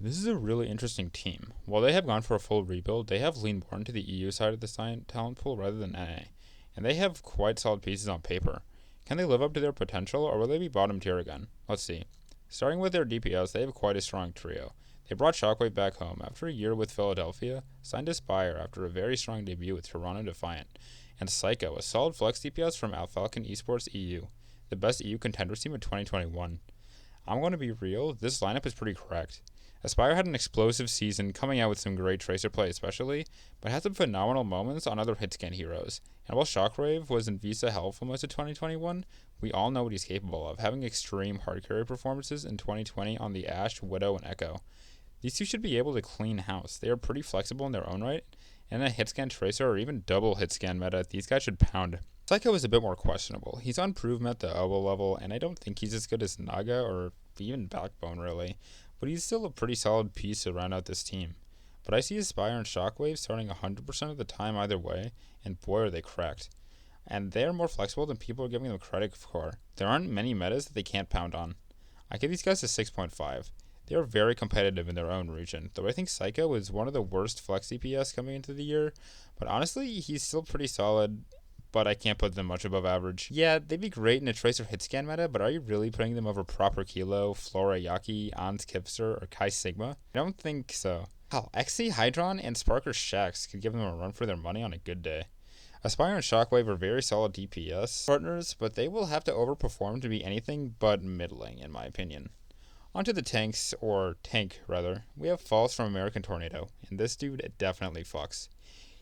This is a really interesting team. While they have gone for a full rebuild, they have leaned more into the EU side of the talent pool rather than NA, and they have quite solid pieces on paper. Can they live up to their potential, or will they be bottom tier again? Let's see. Starting with their DPS, they have quite a strong trio. They brought Shockwave back home after a year with Philadelphia, signed Aspire after a very strong debut with Toronto Defiant, and Psycho, a solid flex DPS from Falcon Esports EU, the best EU contenders team in 2021. I'm going to be real, this lineup is pretty correct. Aspire had an explosive season, coming out with some great Tracer play especially, but had some phenomenal moments on other hitscan heroes. And while Shockwave was in Visa hell for most of 2021, we all know what he's capable of, having extreme hard carry performances in 2020 on the Ashe, Widow, and Echo. These two should be able to clean house. They are pretty flexible in their own right, and a hitscan Tracer or even double hitscan meta, these guys should pound. Psycho is a bit more questionable. He's unproven at the elbow level, and I don't think he's as good as Naga or even Backbone really, but he's still a pretty solid piece to round out this team. But I see Aspire and Shockwave starting 100% of the time either way, and boy are they cracked. And they're more flexible than people are giving them credit for. There aren't many metas that they can't pound on. I give these guys a 6.5. They are very competitive in their own region, though I think Psycho is one of the worst flex CPS coming into the year, but honestly, he's still pretty solid, but I can't put them much above average. Yeah, they'd be great in a Tracer hitscan meta, but are you really putting them over Proper Kilo, Flora Yaki, Ans Kipster, or Kai Sigma? I don't think so. Hell, XC Hydron and Sparker Shax could give them a run for their money on a good day. Aspire and Shockwave are very solid DPS partners, but they will have to overperform to be anything but middling, in my opinion. Onto the tanks, or tank rather. We have False from American Tornado, and this dude definitely fucks.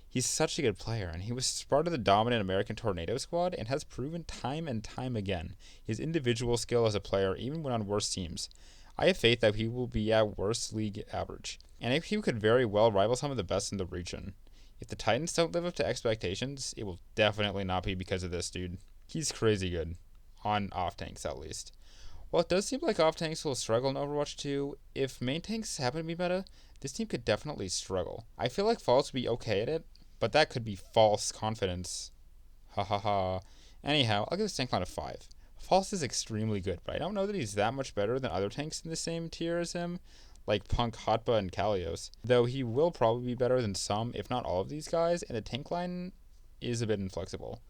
He's such a good player, and he was part of the dominant American Tornado squad and has proven time and time again his individual skill as a player, even when on worse teams. I have faith that he will be at worst league average, and if he could very well rival some of the best in the region. If the Titans don't live up to expectations, it will definitely not be because of this dude. He's crazy good, on off tanks at least. While it does seem like off tanks will struggle in Overwatch 2, if main tanks happen to be meta, this team could definitely struggle. I feel like False would be okay at it, but that could be false confidence. Ha ha ha. Anyhow, I'll give this tank line a 5. False is extremely good, but I don't know that he's that much better than other tanks in the same tier as him, like Punk, Hotba, and Kalios. Though he will probably be better than some, if not all of these guys, and the tank line is a bit inflexible.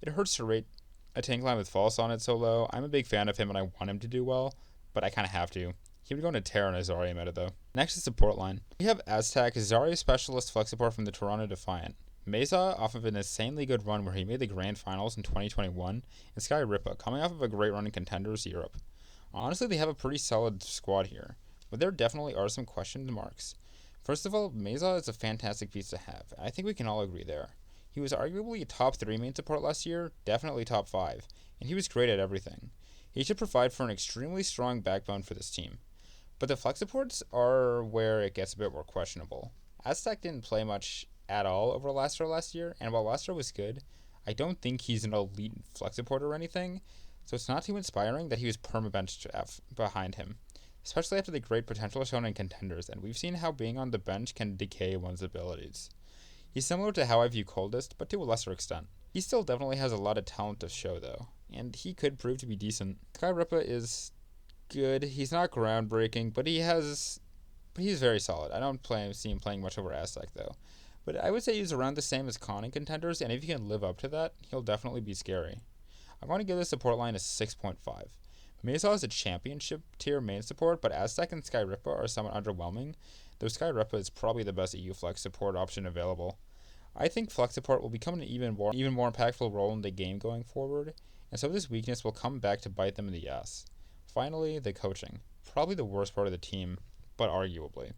It hurts to rate a tank line with False on it so low. I'm a big fan of him and I want him to do well, but I kind of have to. He would go into Terra and a Zarya meta though. Next is support line. We have Aztec, Zarya specialist flex support from the Toronto Defiant. Mesa off of an insanely good run where he made the grand finals in 2021, and Sky Ripa coming off of a great run in Contenders Europe. Honestly, they have a pretty solid squad here, but there definitely are some question marks. First of all, Mesa is a fantastic piece to have, and I think we can all agree there. He was arguably a top 3 main support last year, definitely top 5, and he was great at everything. He should provide for an extremely strong backbone for this team. But the flex supports are where it gets a bit more questionable. Aztec didn't play much at all over Lastro last year, and while Lastro was good, I don't think he's an elite flex support or anything, so it's not too inspiring that he was permabenched behind him, especially after the great potential shown in Contenders, and we've seen how being on the bench can decay one's abilities. He's similar to how I view Coldest, but to a lesser extent. He still definitely has a lot of talent to show though, and he could prove to be decent. Sky Ripa is good. He's not groundbreaking, but he's very solid. I don't see him playing much over Aztec though. But I would say he's around the same as Con in Contenders, and if he can live up to that, he'll definitely be scary. I'm going to give the support line a 6.5. Mesa is a championship tier main support, but Aztec and Sky Ripa are somewhat underwhelming, though Sky Ripa is probably the best EU flex support option available. I think flex support will become an even more impactful role in the game going forward, and so this weakness will come back to bite them in the ass. Finally, the coaching. Probably the worst part of the team, but arguably.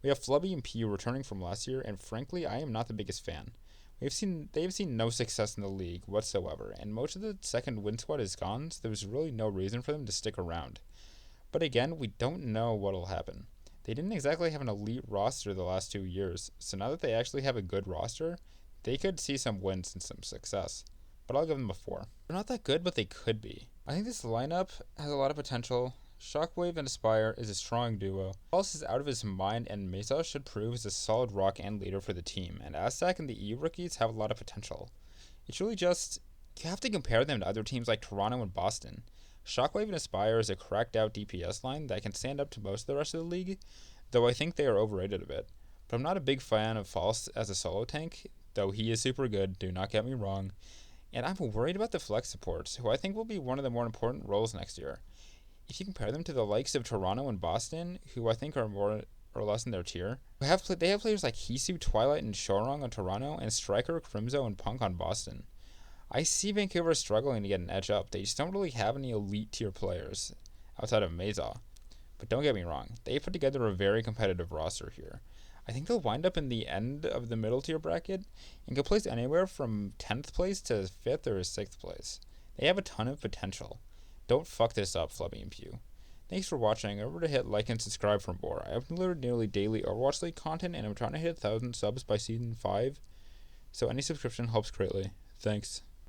We have Flubby and PU returning from last year, and frankly, I am not the biggest fan. They've seen no success in the league whatsoever, and most of the second win squad is gone, so there's really no reason for them to stick around. But again, we don't know what'll happen. They didn't exactly have an elite roster the last 2 years, so now that they actually have a good roster, they could see some wins and some success. But I'll give them a 4. They're not that good, but they could be. I think this lineup has a lot of potential. Shockwave and Aspire is a strong duo. Pulse is out of his mind, and Mesa should prove as a solid rock and leader for the team, and Aztec and the EU rookies have a lot of potential. It's really just, you have to compare them to other teams like Toronto and Boston. Shockwave and Aspire is a cracked out DPS line that can stand up to most of the rest of the league, though I think they are overrated a bit. But I'm not a big fan of False as a solo tank, though he is super good, do not get me wrong. And I'm worried about the flex supports, who I think will be one of the more important roles next year. If you compare them to the likes of Toronto and Boston, who I think are more or less in their tier, they have players like Hisu, Twilight, and Shorong on Toronto, and Striker, Crimzo, and Punk on Boston. I see Vancouver struggling to get an edge up. They just don't really have any elite tier players outside of Meza. But don't get me wrong, they put together a very competitive roster here. I think they'll wind up in the end of the middle tier bracket and can place anywhere from 10th place to 5th or 6th place. They have a ton of potential. Don't fuck this up, Flubby and Pew. Thanks for watching. Remember to hit like and subscribe for more. I upload nearly daily Overwatch League content, and I'm trying to hit 1,000 subs by Season 5, so any subscription helps greatly. Thanks.